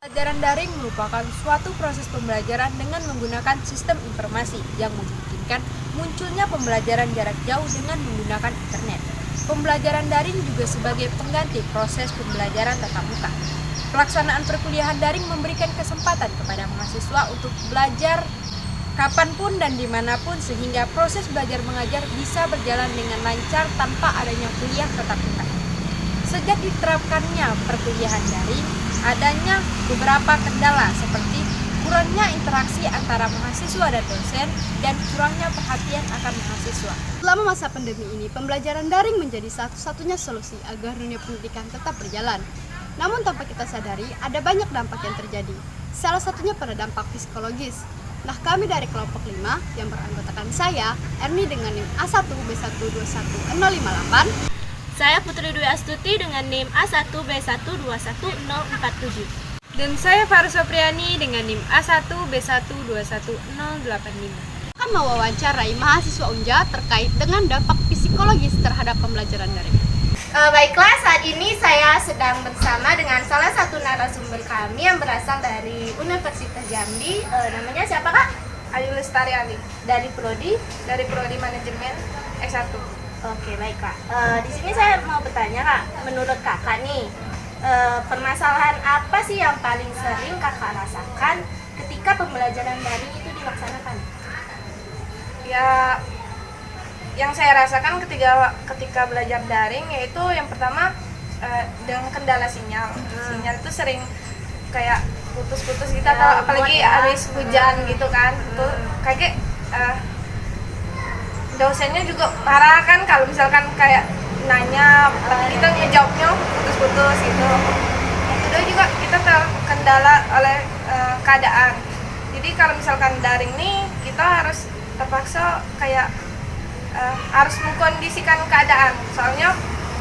Pembelajaran daring merupakan suatu proses pembelajaran dengan menggunakan sistem informasi yang memungkinkan munculnya pembelajaran jarak jauh dengan menggunakan internet. Pembelajaran daring juga sebagai pengganti proses pembelajaran tatap muka. Pelaksanaan perkuliahan daring memberikan kesempatan kepada mahasiswa untuk belajar kapanpun dan dimanapun sehingga proses belajar mengajar bisa berjalan dengan lancar tanpa adanya kuliah tatap muka. Sejak diterapkannya perkuliahan daring, adanya beberapa kendala seperti kurangnya interaksi antara mahasiswa dan dosen dan kurangnya perhatian akan mahasiswa. Selama masa pandemi ini, pembelajaran daring menjadi satu-satunya solusi agar dunia pendidikan tetap berjalan. Namun tanpa kita sadari, ada banyak dampak yang terjadi. Salah satunya pada dampak psikologis. Nah, kami dari kelompok 5 yang beranggotakan saya, Erni dengan NIM A1B121058, Saya Putri Dwi Astuti dengan NIM A1B121047. Dan saya Farus Sopriani dengan NIM A1B121085. akan mewawancarai mahasiswa UNJA terkait dengan dampak psikologis terhadap pembelajaran daring. Baiklah, saat ini saya sedang bersama dengan salah satu narasumber kami yang berasal dari Universitas Jambi. Namanya siapa, Kak? Ayu Lestari Ali Dari Prodi. dari Prodi Manajemen S1. Oke, baik, Kak. Di sini saya mau bertanya, Kak. Menurut Kakak nih, permasalahan apa sih yang paling sering Kakak rasakan ketika pembelajaran daring itu dilaksanakan? Ya, yang saya rasakan ketika belajar daring yaitu yang pertama dengan kendala sinyal. Sinyal itu sering kayak putus-putus gitu atau apalagi habis hujan gitu kan. Itu kayak dosennya juga parah kan kalau misalkan kayak nanya tapi kita ngejawabnya putus-putus gitu. Yang kedua juga kita terkendala oleh keadaan. Jadi kalau misalkan daring nih kita harus terpaksa kayak harus mengkondisikan keadaan. Soalnya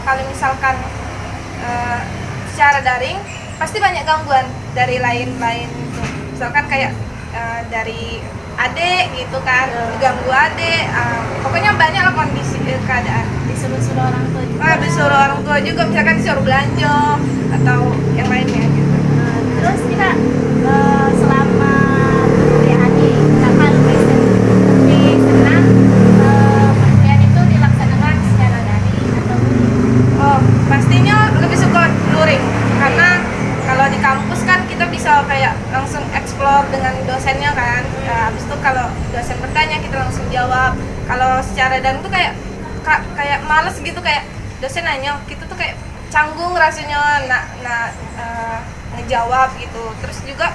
kalau misalkan secara daring pasti banyak gangguan dari lain-lain gitu. Misalkan kayak dari adik gitu kan, diganggu adik, pokoknya banyak lah kondisi keadaan. Disuruh-suruh orang tua juga. Disuruh orang tua juga, misalkan disuruh belanja atau yang lainnya gitu. Terus nih, Kak, selama perkuliahan nih, Kakak lebih senang perkuliahan itu dilaksanakan secara daring atau luring? Oh, pastinya lebih suka luring karena kalau di kampus kan kita bisa kayak langsung explore dengan dosennya kan. Ya, habis itu kalau dosen bertanya kita langsung jawab. Kalau secara daring tuh kayak males gitu, kayak dosen nanya kita tuh kayak canggung rasanya ngejawab gitu. Terus juga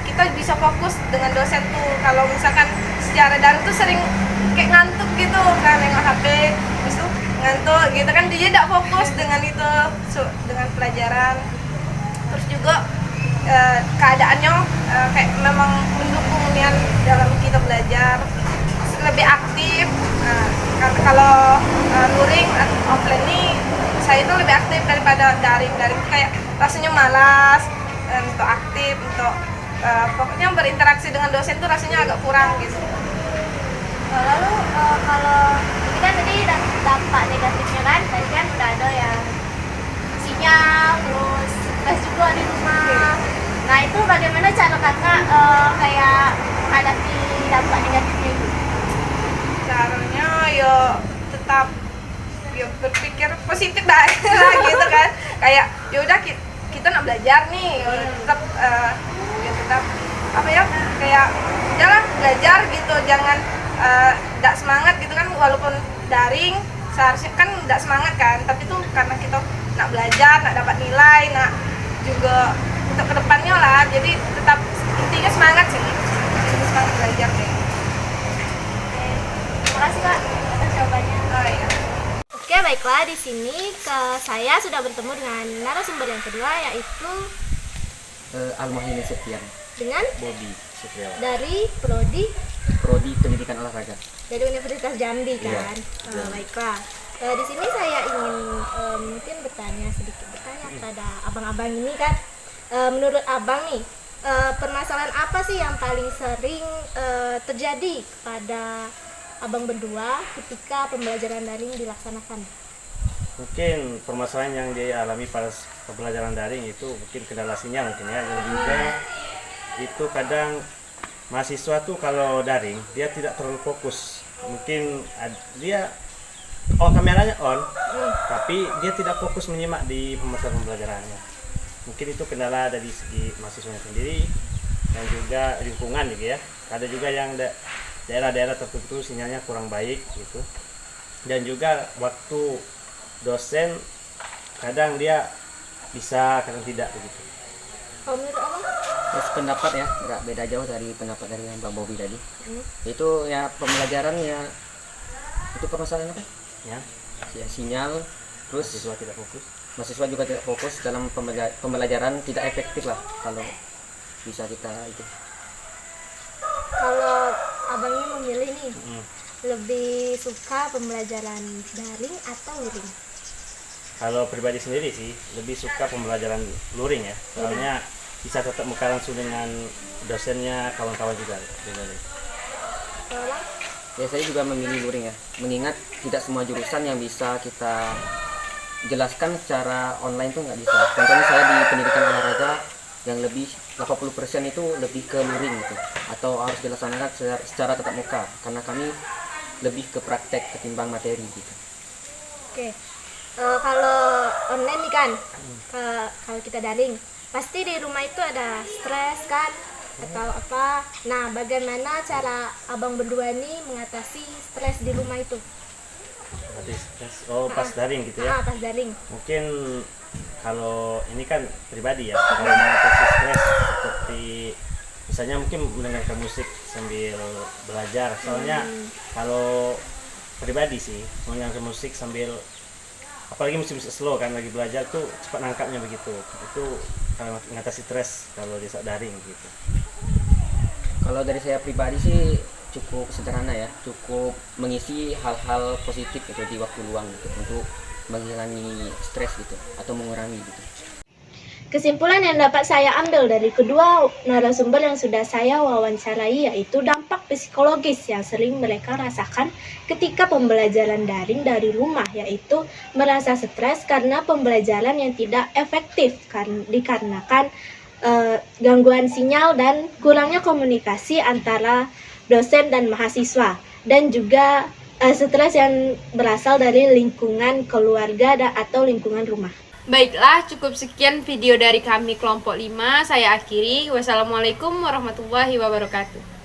kita bisa fokus dengan dosen tuh. Kalau misalkan secara daring tuh sering kayak ngantuk gitu kan, nengok HP terus tuh ngantuk gitu kan, dia tidak fokus dengan itu, dengan pelajaran. Terus juga keadaannya kayak memang mendukung nian dalam kita belajar, lebih aktif. Kalau luring offline nih saya itu lebih aktif daripada daring. Daring itu kayak rasanya malas untuk aktif, untuk pokoknya berinteraksi dengan dosen tuh rasanya agak kurang gitu. Lalu kalau ini kan tadi dampak negatifnya kan, tadi kan udah ada yang sinyal, terus stres juga di rumah. Nah, itu bagaimana cara Kakak kayak menghadapi dampak negatifnya itu? Caranya yo tetap yo berpikir positif dah gitu kan, kayak ya udah kita nak belajar nih, tetap apa ya, kayak jalan belajar gitu, jangan tidak semangat gitu kan, walaupun daring seharusnya kan tidak semangat kan, tapi tuh karena kita nak belajar, nak dapat nilai, nak juga untuk kedepannya lah, jadi tetap intinya semangat sih, semangat belajar deh. Terima kasih, Kak, atas jawabannya. Oh iya. Oke, baiklah, di sini saya sudah bertemu dengan narasumber yang kedua, yaitu Al-Muhaimin Septian, dengan Bobi Supriyawan, dari Prodi Pendidikan Olahraga. dari Universitas Jambi kan. Iya. Baiklah. Di sini saya ingin mungkin bertanya kepada abang-abang ini kan. Menurut abang nih, permasalahan apa sih yang paling sering terjadi pada abang berdua ketika pembelajaran daring dilaksanakan? Mungkin permasalahan yang dialami pada pembelajaran daring itu mungkin kendala sinyal mungkin ya, dan juga itu kadang mahasiswa tuh kalau daring dia tidak terlalu fokus. Mungkin dia kameranya on, tapi dia tidak fokus menyimak di mata pembelajarannya. Mungkin itu kendala dari segi mahasiswanya sendiri dan juga lingkungan gitu ya. Ada juga yang daerah-daerah tertentu sinyalnya kurang baik gitu. Dan juga waktu dosen kadang dia bisa, kadang tidak begitu. Kalau menurut abang? Terus pendapat ya, nggak beda jauh dari pendapat dari yang Bang Bobi tadi. Itu ya pembelajaran ya, itu permasalahannya apa? Ya sinyal, terus mahasiswa juga tidak fokus dalam pembelajaran, tidak efektif lah kalau bisa kita itu. Kalau abang ini memilih nih, lebih suka pembelajaran daring atau luring? Kalau pribadi sendiri sih lebih suka pembelajaran luring ya, soalnya bisa tetap muka langsung dengan dosennya, kawan-kawan juga. Kalau Ya saya juga memilih luring ya, mengingat tidak semua jurusan yang bisa kita jelaskan secara online tuh nggak bisa. Contohnya saya di pendidikan olahraga yang lebih 80% itu lebih ke luring gitu, atau harus dilaksanakan secara tatap muka karena kami lebih ke praktek ketimbang materi gitu. Oke. Kalau online nih kan, kalau kita daring, pasti di rumah itu ada stres kan, atau apa. Nah, bagaimana cara abang berdua nih mengatasi stres di rumah itu? Pas daring gitu ya. Pas daring. Mungkin kalau ini kan pribadi ya, kalau mengatasi stres seperti misalnya mungkin mendengarkan musik sambil belajar. Soalnya kalau pribadi sih mendengarkan musik sambil, apalagi musik slow kan lagi belajar tuh cepat nangkapnya begitu. Itu kalau mengatasi stres kalau di saat daring gitu. Kalau dari saya pribadi sih cukup sederhana ya, cukup mengisi hal-hal positif gitu di waktu luang gitu untuk mengurangi stres gitu atau mengurangi gitu. Kesimpulan yang dapat saya ambil dari kedua narasumber yang sudah saya wawancarai yaitu dampak psikologis yang sering mereka rasakan ketika pembelajaran daring dari rumah, yaitu merasa stres karena pembelajaran yang tidak efektif dikarenakan gangguan sinyal dan kurangnya komunikasi antara dosen dan mahasiswa, dan juga stres yang berasal dari lingkungan keluarga atau lingkungan rumah. Baiklah, cukup sekian video dari kami kelompok 5. Saya akhiri. Wassalamualaikum warahmatullahi wabarakatuh.